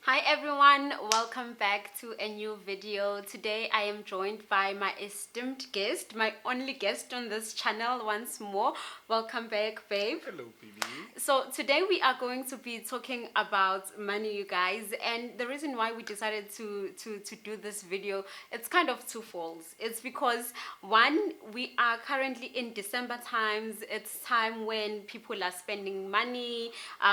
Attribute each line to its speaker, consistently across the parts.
Speaker 1: Hi everyone, welcome back to a new video. Today I am joined by my esteemed guest, my only guest on this channel once more. Welcome back, babe.
Speaker 2: Hello, baby.
Speaker 1: So today we are going to be talking about money, you guys, and the reason why we decided to do this video, it's kind of twofold. It's because one, we are currently in December times. It's time when people are spending money,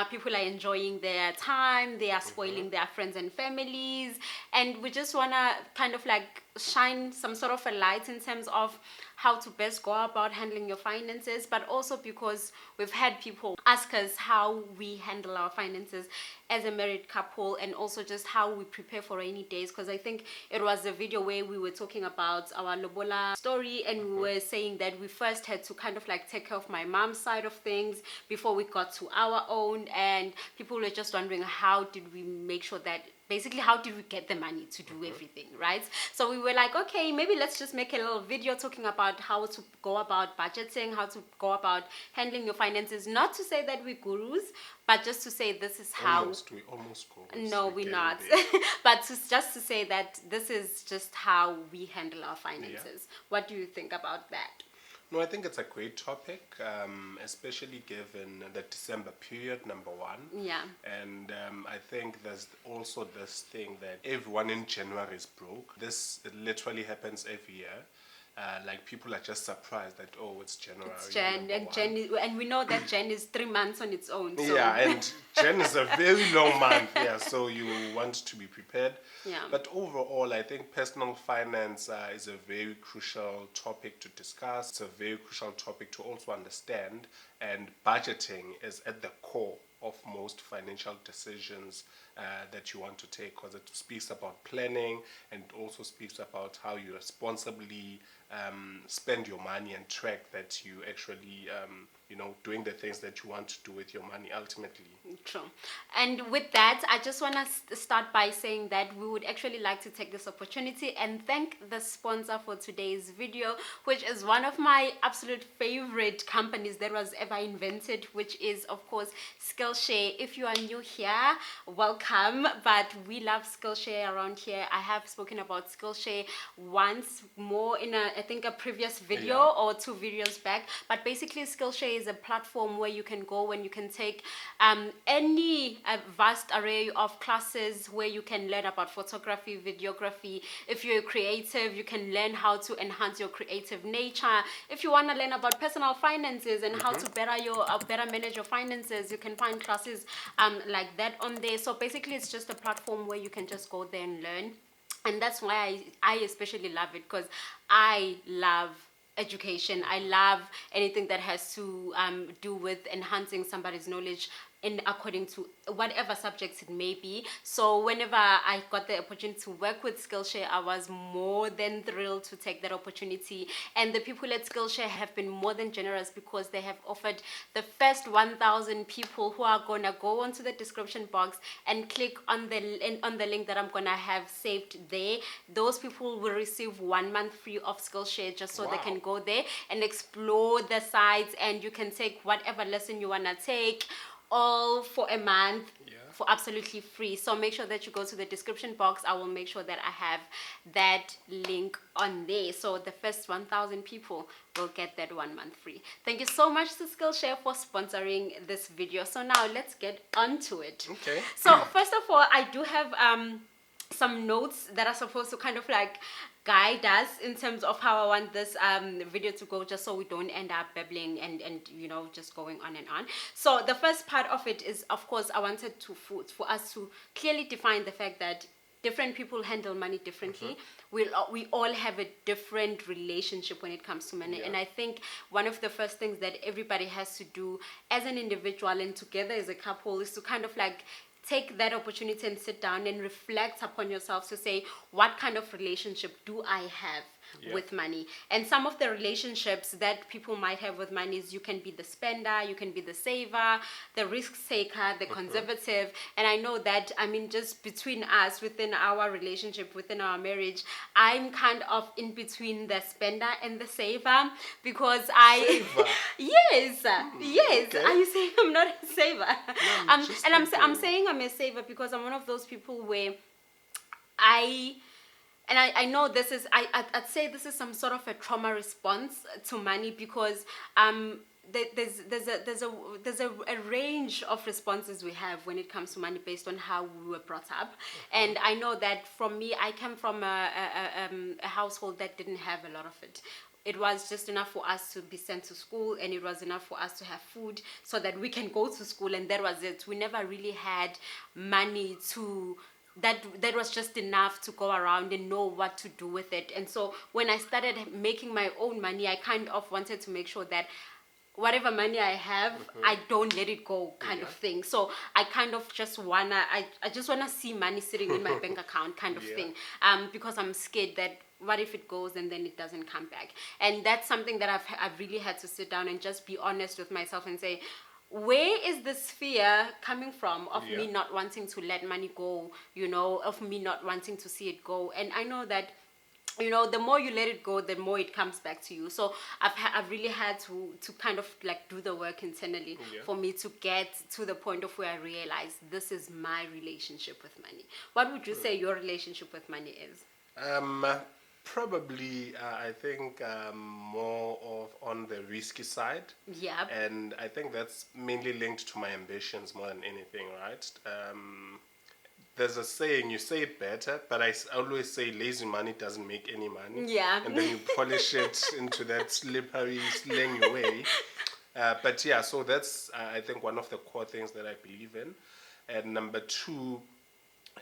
Speaker 1: people are enjoying their time, they are spoiling their friends and families, and we just want to kind of like shine some sort of a light in terms of how to best go about handling your finances, but also because we've had people ask us how we handle our finances as a married couple, and also just how we prepare for rainy days, because I think it was a video where we were talking about our lobola story, and we were saying that we first had to kind of like take care of my mom's side of things before we got to our own, and people were just wondering how did we make sure that basically how did we get the money to do everything, right? So we were like, okay, maybe let's just make a little video talking about how to go about budgeting, how to go about handling your finances. Not to say that we're gurus, but just to say this is how.
Speaker 2: We almost go.
Speaker 1: No, we're not. But just to say that this is just how we handle our finances. Yeah. What do you think about that?
Speaker 2: No, I think it's a great topic, especially given the December period, number one.
Speaker 1: Yeah.
Speaker 2: And I think there's also this thing that everyone in January is broke. This literally happens every year. Like people are just surprised that it's January.
Speaker 1: It's and we know that Jan is 3 months on its own. So.
Speaker 2: Yeah, and Jan is a very long month. Yeah, so you want to be prepared.
Speaker 1: Yeah.
Speaker 2: But overall, I think personal finance is a very crucial topic to discuss. It's a very crucial topic to also understand, and budgeting is at the core of most financial decisions that you want to take, because it speaks about planning and also speaks about how you responsibly spend your money and track that you actually doing the things that you want to do with your money ultimately.
Speaker 1: True. And with that, I just want to start by saying that we would actually like to take this opportunity and thank the sponsor for today's video, which is one of my absolute favorite companies that was ever invented, which is of course Skillshare. If you are new here, welcome, but we love Skillshare around here. I have spoken about Skillshare once more in I think a previous video or 2 videos back, but basically Skillshare is a platform where you can go and you can take any vast array of classes where you can learn about photography, videography. If you're creative, you can learn how to enhance your creative nature. If you want to learn about personal finances and how to better manage your finances, you can find classes like that on there. So basically it's just a platform where you can just go there and learn. And that's why I especially love it, because I love education. I love anything that has to do with enhancing somebody's knowledge in according to whatever subjects it may be. So whenever I got the opportunity to work with Skillshare, I was more than thrilled to take that opportunity. And the people at Skillshare have been more than generous, because they have offered the first 1,000 people who are gonna go onto the description box and click on the link that I'm gonna have saved there. Those people will receive 1 month free of Skillshare, just so they can go there and explore the sites, and you can take whatever lesson you wanna take, all for a month for absolutely free. So make sure that you go to the description box. I will make sure that I have that link on there, so the first 1,000 people will get that 1 month free. Thank you so much to Skillshare for sponsoring this video. So now let's get onto it.
Speaker 2: Okay.
Speaker 1: So first of all, I do have some notes that are supposed to kind of like guide us in terms of how I want this video to go, just so we don't end up babbling and just going on and on. So the first part of it is, of course, I wanted to for us to clearly define the fact that different people handle money differently. We all have a different relationship when it comes to money. And I think one of the first things that everybody has to do as an individual and together as a couple is to kind of like take that opportunity and sit down and reflect upon yourself to say, what kind of relationship do I have with money. And some of the relationships that people might have with money is you can be the spender, you can be the saver, the risk taker, the conservative. And I know that, I mean, just between us, within our relationship, within our marriage, I'm kind of in between the spender and the saver, because
Speaker 2: Saver?
Speaker 1: yes, yes.
Speaker 2: Okay.
Speaker 1: Are you saying I'm not a saver?
Speaker 2: I'm just
Speaker 1: I'm
Speaker 2: thinking.
Speaker 1: saying I'm a saver because I'm one of those people where I know this is, I'd say this is some sort of a trauma response to money, because there's a range of responses we have when it comes to money based on how we were brought up. And I know that from me, I come from a household that didn't have a lot of it. It was just enough for us to be sent to school, and it was enough for us to have food so that we can go to school, and that was it. We never really had money to that was just enough to go around and know what to do with it. And so when I started making my own money, I kind of wanted to make sure that whatever money I have, I don't let it go, kind of thing. So I kind of just I just wanna see money sitting in my bank account, kind of thing. Because I'm scared that what if it goes and then it doesn't come back. And that's something that I've really had to sit down and just be honest with myself and say, where is this fear coming from of me not wanting to let money go, of me not wanting to see it go? And I know that, the more you let it go, the more it comes back to you. So I've really had to kind of like do the work internally for me to get to the point of where I realize this is my relationship with money. What would you say your relationship with money is?
Speaker 2: Probably, I think more of on the risky side.
Speaker 1: Yeah.
Speaker 2: And I think that's mainly linked to my ambitions more than anything, right? There's a saying, you say it better, but I always say lazy money doesn't make any money.
Speaker 1: Yeah.
Speaker 2: And then you polish it into that slippery, slangy way. But yeah, so that's, I think, one of the core things that I believe in. And number two,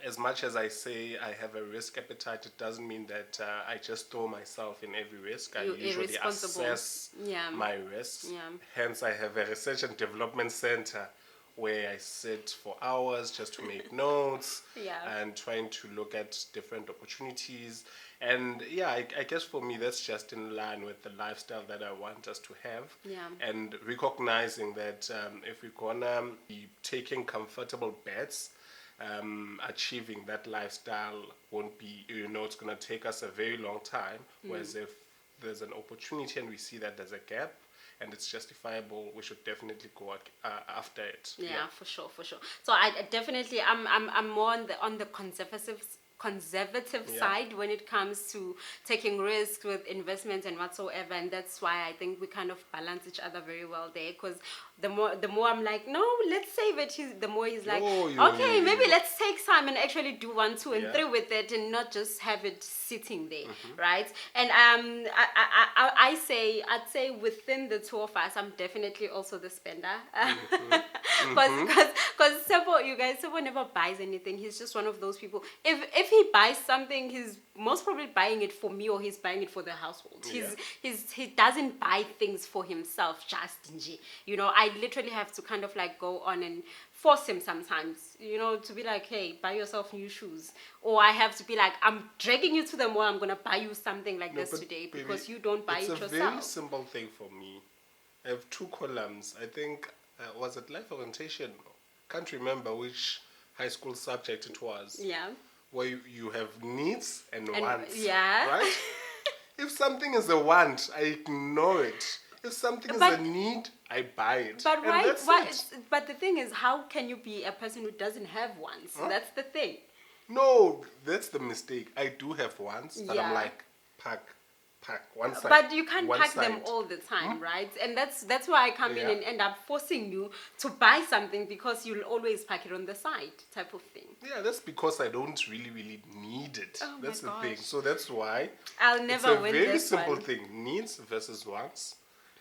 Speaker 2: as much as I say I have a risk appetite, it doesn't mean that I just throw myself in every risk. I usually assess my risks.
Speaker 1: Yeah.
Speaker 2: Hence, I have a research and development center where I sit for hours just to make notes and trying to look at different opportunities. And yeah, I guess for me, that's just in line with the lifestyle that I want us to have.
Speaker 1: Yeah.
Speaker 2: And recognizing that if we're gonna be taking comfortable bets, achieving that lifestyle won't be, it's going to take us a very long time. Whereas if there's an opportunity and we see that there's a gap and it's justifiable, we should definitely go after it.
Speaker 1: Yeah, for sure. So I definitely, I'm more on the conservative side when it comes to taking risks with investments and whatsoever, and that's why I think we kind of balance each other very well there, because the more I'm like, no, let's save it, the more he's like, okay, maybe let's take time and actually do 1, 2, and 3 with it, and not just have it sitting there, right? And I'd say within the two of us, I'm definitely also the spender, because Sebo never buys anything. He's just one of those people. If he buys something, he's most probably buying it for me, or he's buying it for the household. He doesn't buy things for himself just I literally have to kind of like go on and force him sometimes, to be like, hey, buy yourself new shoes. Or I have to be like, I'm dragging you to the mall, I'm going to buy you something like this today, because you don't buy it yourself.
Speaker 2: It's a very simple thing for me. I have 2 columns. I think, was it life orientation? Can't remember which high school subject it was.
Speaker 1: Yeah.
Speaker 2: Where you have needs and wants.
Speaker 1: Yeah.
Speaker 2: Right? If something is a want, I ignore it. If something is a need, I buy it.
Speaker 1: But but the thing is, how can you be a person who doesn't have wants? That's the thing.
Speaker 2: No, that's the mistake. I do have wants, but I'm like, pack one side.
Speaker 1: But you can't pack them all the time, right? And that's why I come in and end up forcing you to buy something, because you'll always pack it on the side, type of thing.
Speaker 2: Yeah, that's because I don't really need it. That's the thing. So that's why
Speaker 1: I'll never win this one.
Speaker 2: It's a very simple thing: needs versus wants.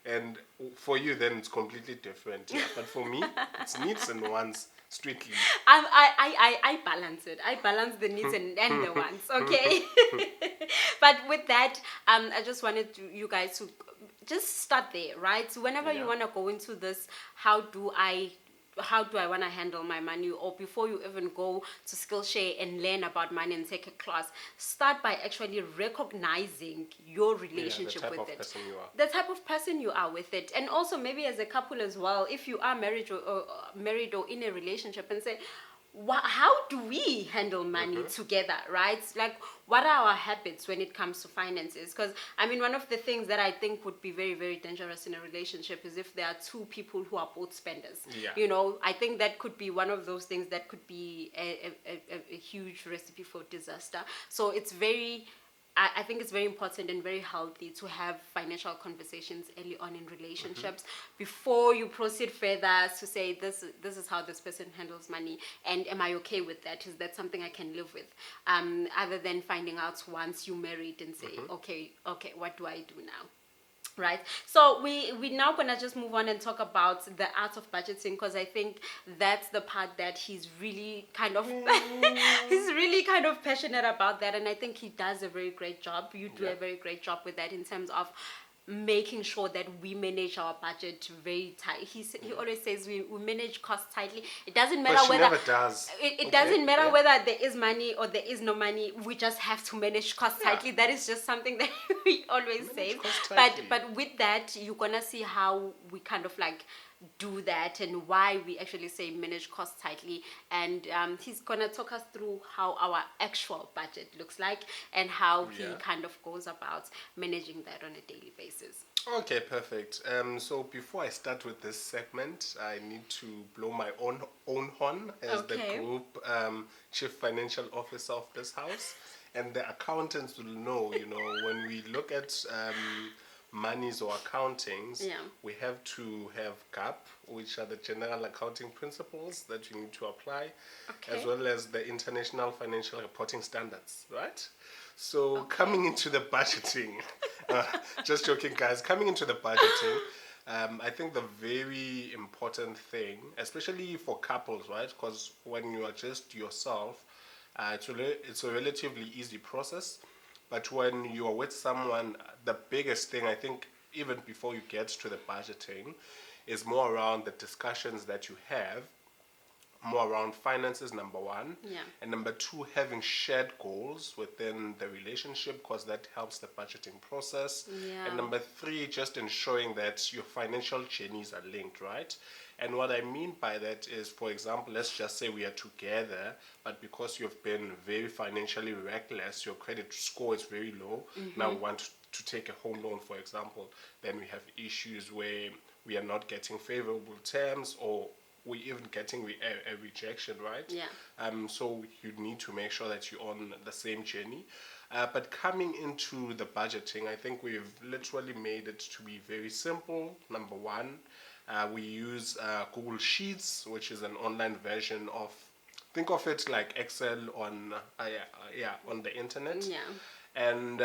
Speaker 2: And for you, then it's completely different. Yeah, but for me, it's needs and wants strictly.
Speaker 1: I balance it. I balance the needs and the wants. Okay. But with that, I just wanted you guys to just start there, right? So whenever you want to go into this, how do I how do I want to handle my money, or before you even go to Skillshare and learn about money and take a class, start by actually recognizing your relationship
Speaker 2: the type
Speaker 1: with
Speaker 2: of
Speaker 1: it,
Speaker 2: person you are.
Speaker 1: the type of person you are with it, and also maybe as a couple as well, if you are married or in a relationship, and say, how do we handle money together, right? Like, what are our habits when it comes to finances? Because I mean, one of the things that I think would be very, very dangerous in a relationship is if there are two people who are both spenders.
Speaker 2: Yeah.
Speaker 1: You know, I think that could be one of those things that could be a huge recipe for disaster. So it's very, I think it's very important and very healthy to have financial conversations early on in relationships before you proceed further to say, this is how this person handles money, and am I okay with that? Is that something I can live with? Other than finding out once you're married and say, okay, what do I do now? Right, so we're now gonna just move on and talk about the art of budgeting, because I think that's the part that he's really kind of he's really kind of passionate about that, and I think he does a very great job. You do a very great job with that in terms of making sure that we manage our budget very tight. He always says we manage costs tightly. It doesn't matter
Speaker 2: But she
Speaker 1: whether
Speaker 2: never does.
Speaker 1: it doesn't matter whether there is money or there is no money. We just have to manage costs tightly. That is just something that we always say. But with that, you're gonna see how we kind of like do that and why we actually say manage costs tightly. And he's gonna talk us through how our actual budget looks like and how he kind of goes about managing that on a daily basis.
Speaker 2: Okay, perfect. So before I start with this segment, I need to blow my own horn as the group chief financial officer of this house, and the accountants will know. You know, when we look at monies or accountings, we have to have GAAP, which are the general accounting principles that you need to apply, as well as the international financial reporting standards, right? So coming into the budgeting, just joking guys, coming into the budgeting, I think the very important thing, especially for couples, right? Because when you are just yourself, it's a relatively easy process. But when you are with someone, the biggest thing, I think, even before you get to the budgeting, is more around the discussions that you have, more around finances, number one. And number two, having shared goals within the relationship, because that helps the budgeting process. And number three, just ensuring that your financial journeys are linked, right? And what I mean by that is, for example, let's just say we are together, but because you've been very financially reckless, your credit score is very low. Now we want to take a home loan, for example. Then we have issues where we are not getting favorable terms, or we're even getting a rejection, right? So you need to make sure that you're on the same journey. But coming into the budgeting, I think we've literally made it to be very simple. Number one, we use Google Sheets, which is an online version of, think of it like Excel on the internet. And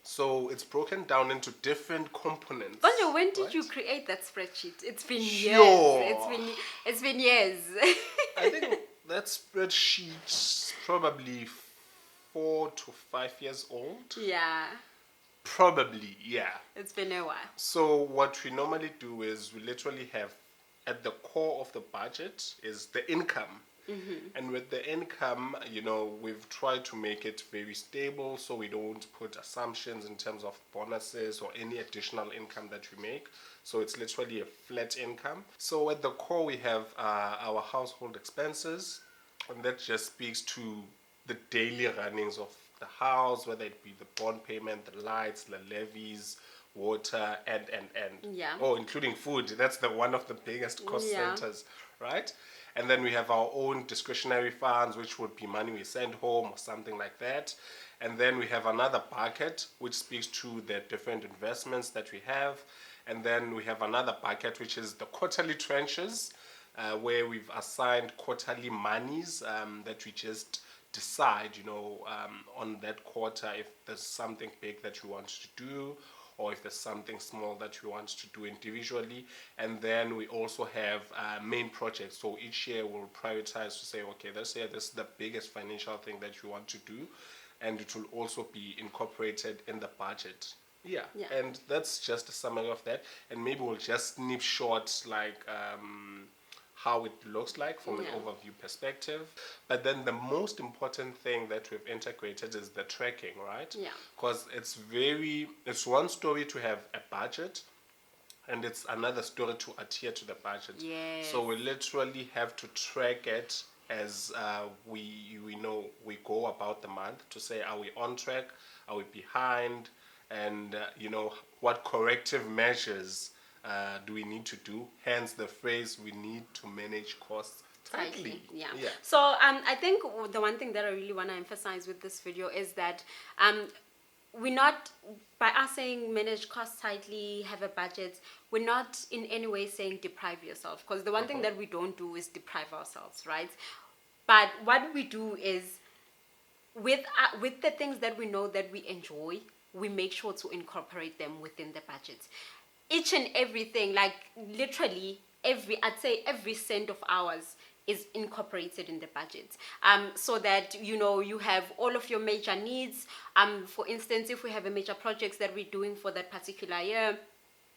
Speaker 2: so it's broken down into different components.
Speaker 1: Bonjo, when did you create that spreadsheet? It's been years. It's been years.
Speaker 2: I think that spreadsheet's probably 4 to 5 years old. Probably,
Speaker 1: It's been a while.
Speaker 2: So what we normally do is we literally have, at the core of the budget is the income. And with the income, you know, we've tried to make it very stable, so we don't put assumptions in terms of bonuses or any additional income that we make. So it's literally a flat income. So at the core, we have our household expenses, and that just speaks to the daily runnings of the house, whether it be the bond payment, the lights, the levies, water, and including food. That's one of the biggest cost centers, right? And then we have our own discretionary funds, which would be money we send home or something like that. And then we have another bucket, which speaks to the different investments that we have. And then we have another bucket, which is the quarterly tranches, where we've assigned quarterly monies that we just decide, you know, on that quarter if there's something big that you want to do, or if there's something small that you want to do individually. And then we also have main projects. So each year we'll prioritize to say, okay, this year this is the biggest financial thing that you want to do, and it will also be incorporated in the budget. And that's just a summary of that. And maybe we'll just snip short like how it looks like from an
Speaker 1: Yeah.
Speaker 2: overview perspective. But then the most important thing that we've integrated is the tracking, right?
Speaker 1: Yeah.
Speaker 2: Because it's one story to have a budget, and it's another story to adhere to the budget.
Speaker 1: Yes.
Speaker 2: So we literally have to track it as we know we go about the month to say, are we on track, are we behind, and what corrective measures do we need to do. Hence the phrase, we need to manage costs tightly.
Speaker 1: Yeah. So I think the one thing that I really want to emphasize with this video is that we're not, by us saying manage costs tightly, have a budget, we're not in any way saying deprive yourself, because the one thing that we don't do is deprive ourselves, right? But what we do is with the things that we know that we enjoy, we make sure to incorporate them within the budget. Each and everything, like literally I'd say every cent of ours is incorporated in the budget, so that you have all of your major needs. For instance, if we have a major projects that we're doing for that particular year,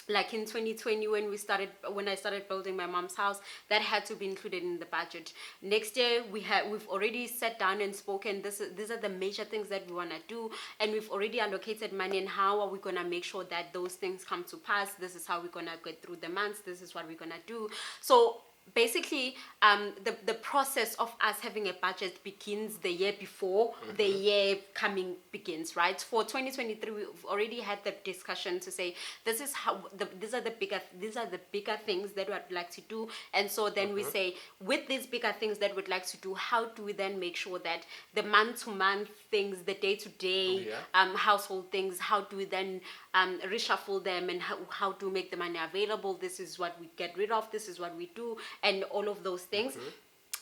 Speaker 1: like in 2020 when I started building my mom's house, that had to be included in the budget. Next year we've already sat down and spoken. These are the major things that we want to do, and we've already allocated money, and how are we going to make sure that those things come to pass. This is how we're going to get through the months. This is what we're going to do. So basically the process of us having a budget begins the year before the year coming begins, right? For 2023 we've already had the discussion to say this is how these are the bigger things that we'd like to do, and so then we say, with these bigger things that we'd like to do, how do we then make sure that the month-to-month things, the day-to-day household things, how do we then reshuffle them, and how to make the money available. This is what we get rid of, this is what we do, and all of those things.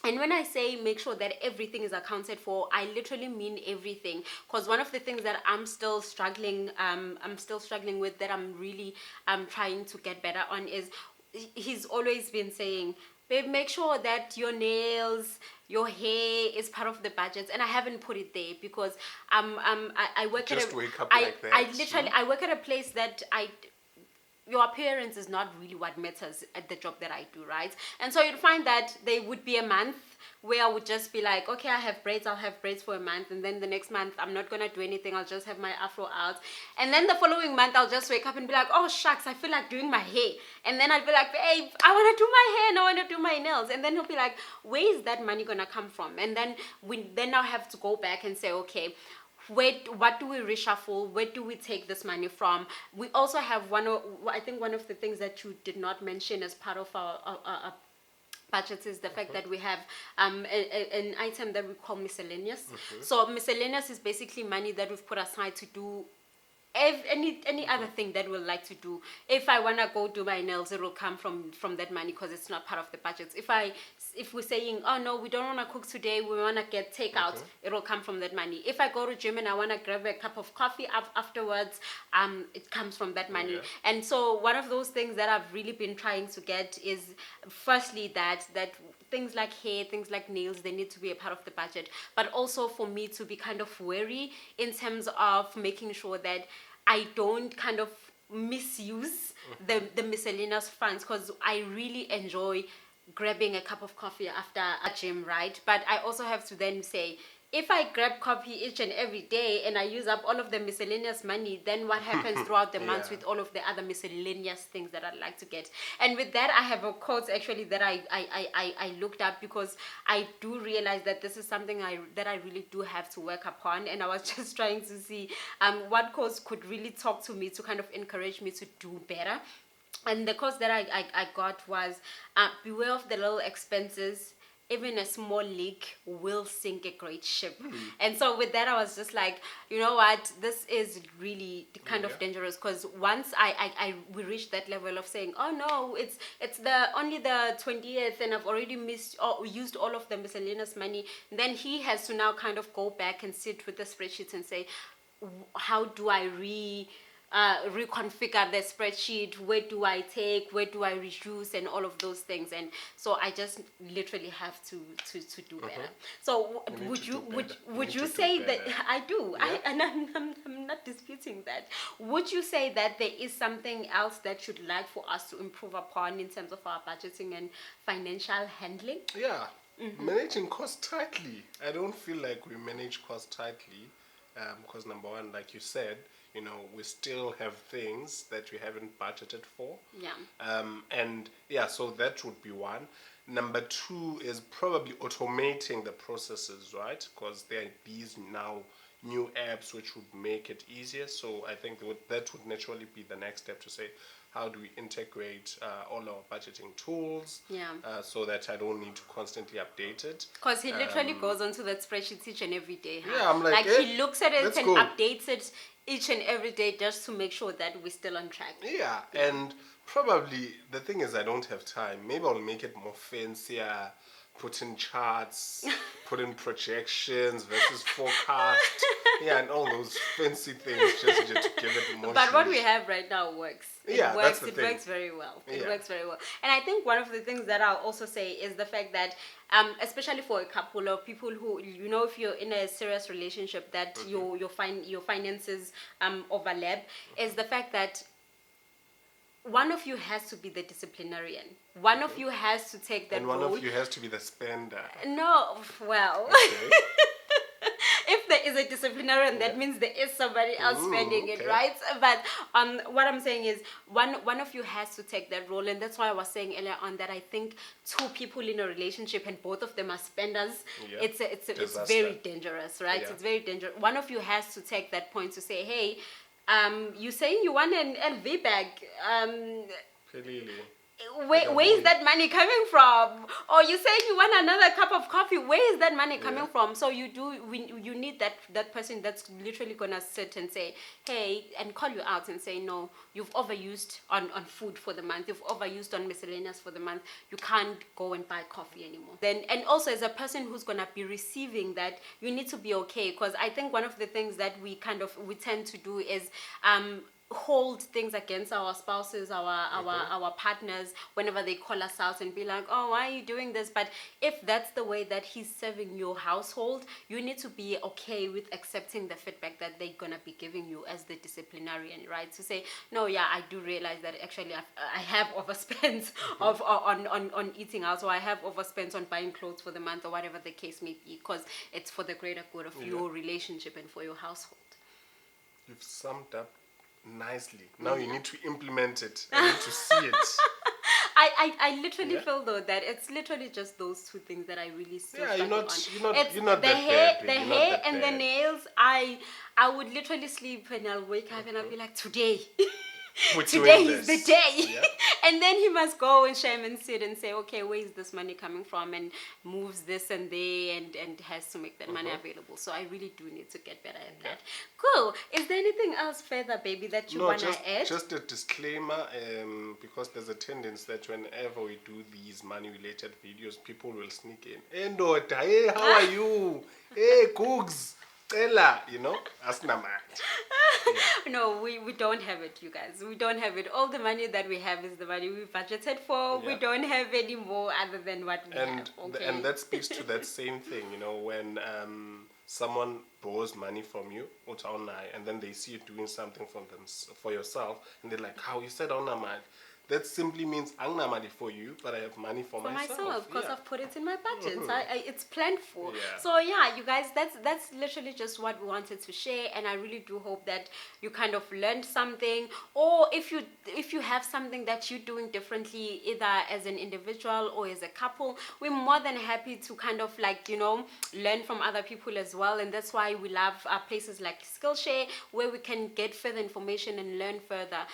Speaker 1: And when I say make sure that everything is accounted for, I literally mean everything. Because one of the things that I'm still struggling with, that I'm really trying to get better on, is he's always been saying, babe, make sure that your nails, your hair is part of the budget, and I haven't put it there because I work
Speaker 2: Just
Speaker 1: at a,
Speaker 2: wake up
Speaker 1: I,
Speaker 2: like that.
Speaker 1: I literally I work at a place that your appearance is not really what matters at the job that I do, right? And so you'd find that there would be a month where I would just be like, okay, I'll have braids for a month, and then the next month I'm not gonna do anything, I'll just have my afro out, and then the following month I'll just wake up and be like, oh shucks, I feel like doing my hair, and then I'll be like, babe, I want to do my hair and I want to do my nails, and then he'll be like, where is that money gonna come from? And then we now have to go back and say, okay, what do we reshuffle? Where do we take this money from? We also have I think one of the things that you did not mention as part of our budget is the fact that we have an item that we call miscellaneous. So miscellaneous is basically money that we've put aside to do any other thing that we'd like to do. If I want to go do my nails, it will come from that money because it's not part of the budget. If we're saying, oh no, we don't want to cook today, we want to get takeout, it will come from that money. If I go to gym and I want to grab a cup of coffee afterwards, it comes from that money. And so one of those things that I've really been trying to get is, firstly, that things like hair, things like nails, they need to be a part of the budget, but also for me to be kind of wary in terms of making sure that I don't kind of misuse the miscellaneous funds, because I really enjoy grabbing a cup of coffee after a gym, right? But I also have to then say, if I grab coffee each and every day and I use up all of the miscellaneous money, then what happens throughout the months with all of the other miscellaneous things that I'd like to get? And with that, I have a quote actually that I looked up, because I do realize that this is something that I really do have to work upon, and I was just trying to see what quotes could really talk to me to kind of encourage me to do better. And the quote that I got was, beware of the little expenses. Even a small leak will sink a great ship. And so with that, I was just like, you know what, this is really kind of dangerous, because once we reached that level of saying, oh no, it's only the 20th and I've already used all of the miscellaneous money, then he has to now kind of go back and sit with the spreadsheet and say, how do I reconfigure the spreadsheet, where do I take, where do I reduce, and all of those things. And so I just literally have to do better. So would you say that I do?
Speaker 2: Yeah.
Speaker 1: I'm not disputing that. Would you say that there is something else that you'd like for us to improve upon in terms of our budgeting and financial handling?
Speaker 2: Yeah, managing costs tightly. I don't feel like we manage costs tightly because number one, like you said, we still have things that we haven't budgeted for.
Speaker 1: Yeah.
Speaker 2: And yeah, so that would be one. Number two is probably automating the processes, right? Because there are these now new apps which would make it easier. So I think that would naturally be the next step to say, how do we integrate all our budgeting tools so that I don't need to constantly update it?
Speaker 1: Because he literally goes onto that spreadsheet each and every day. Huh?
Speaker 2: Yeah, I'm like
Speaker 1: he looks at it and
Speaker 2: go.
Speaker 1: updates it each and every day just to make sure that we're still on track.
Speaker 2: Yeah, and probably the thing is I don't have time. Maybe I'll make it more fancier, put in charts, put in projections versus forecast, and all those fancy things just to give it more.
Speaker 1: But what we have right now works. It works.
Speaker 2: That's the thing.
Speaker 1: Works very well. It works very well. And I think one of the things that I'll also say is the fact that, especially for a couple of people who, if you're in a serious relationship, that your finances overlap, is the fact that one of you has to be the disciplinarian. One of you has to take that role.
Speaker 2: And one of you has to be the spender.
Speaker 1: No, well,
Speaker 2: Okay.
Speaker 1: if there is a disciplinarian, that means there is somebody else spending it, right? But what I'm saying is one of you has to take that role, and that's why I was saying earlier on that I think two people in a relationship and both of them are spenders, it's very dangerous, right?
Speaker 2: Yeah.
Speaker 1: It's very dangerous. One of you has to take that point to say, hey, you saying you want an LV bag, where is that money coming from? Or you say you want another cup of coffee, where is that money coming from? So you need that person that's literally gonna sit and say, hey, and call you out and say, no, you've overused on food for the month, you've overused on miscellaneous for the month, you can't go and buy coffee anymore. Then, and also as a person who's gonna be receiving that, you need to be okay, because I think one of the things that we tend to do is hold things against our spouses, our partners, whenever they call us out and be like, oh, why are you doing this? But if that's the way that he's serving your household, you need to be okay with accepting the feedback that they're gonna be giving you as the disciplinarian, right? To say, no, yeah, I do realize that actually I have overspent on eating out, or I have overspent on buying clothes for the month, or whatever the case may be, because it's for the greater good of your relationship and for your household.
Speaker 2: You've summed up nicely. Now you need to implement it. I need to see it.
Speaker 1: I literally feel though that it's literally just those two things that I really still
Speaker 2: you're not
Speaker 1: the hair and the nails. I would literally sleep and I'll wake up and I'll be like, today today is the day. And then he must go and shame and sit and say, okay, where is this money coming from, and moves this and there and has to make that money available. So I really do need to get better at that. Cool. Is there anything else further, baby, that you want to add?
Speaker 2: Just a disclaimer, because there's a tendency that whenever we do these money-related videos, people will sneak in. Hey, Ndoda, hey, how are you? Hey, Cooks. Ella, ask Namat.
Speaker 1: No, we don't have it, you guys. We don't have it. All the money that we have is the money we budgeted for. We don't have any more other than what we have. Okay?
Speaker 2: And that speaks to that same thing, when someone borrows money from you, and then they see you doing something for yourself, and they're like, how you said Namat? That simply means I'm not money for you, but I have money for myself.
Speaker 1: Because I've put it in my budget. It's planned for.
Speaker 2: Yeah.
Speaker 1: So yeah, you guys, that's literally just what we wanted to share, and I really do hope that you kind of learned something, or if you have something that you're doing differently, either as an individual or as a couple, we're more than happy to kind of learn from other people as well. And that's why we love places like Skillshare, where we can get further information and learn further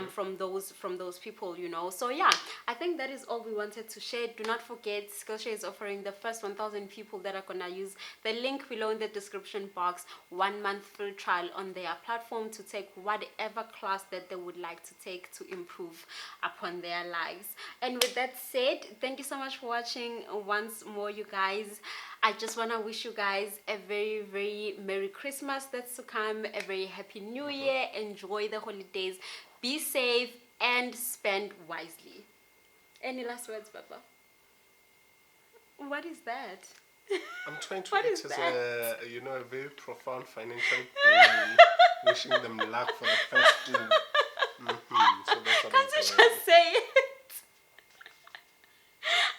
Speaker 1: from those people. people, you know. So yeah, I think that is all we wanted to share. Do not forget, Skillshare is offering the first 1,000 people that are gonna use the link below in the description box 1 month free trial on their platform to take whatever class that they would like to take to improve upon their lives. And with that said, thank you so much for watching once more, you guys. I just want to wish you guys a very, very Merry Christmas that's to come, a very Happy New Year. Enjoy the holidays, be safe, and spend wisely. Any last words, Papa? What is that?
Speaker 2: I'm trying to
Speaker 1: What
Speaker 2: act
Speaker 1: is
Speaker 2: as
Speaker 1: that?
Speaker 2: a very profound financial guru, wishing them luck for the first two. So that's what
Speaker 1: Can't
Speaker 2: I'm
Speaker 1: you
Speaker 2: saying.
Speaker 1: just say it?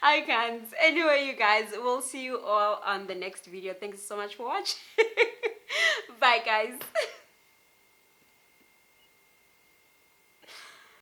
Speaker 1: I can't. Anyway, you guys, we'll see you all on the next video. Thanks so much for watching. Bye, guys.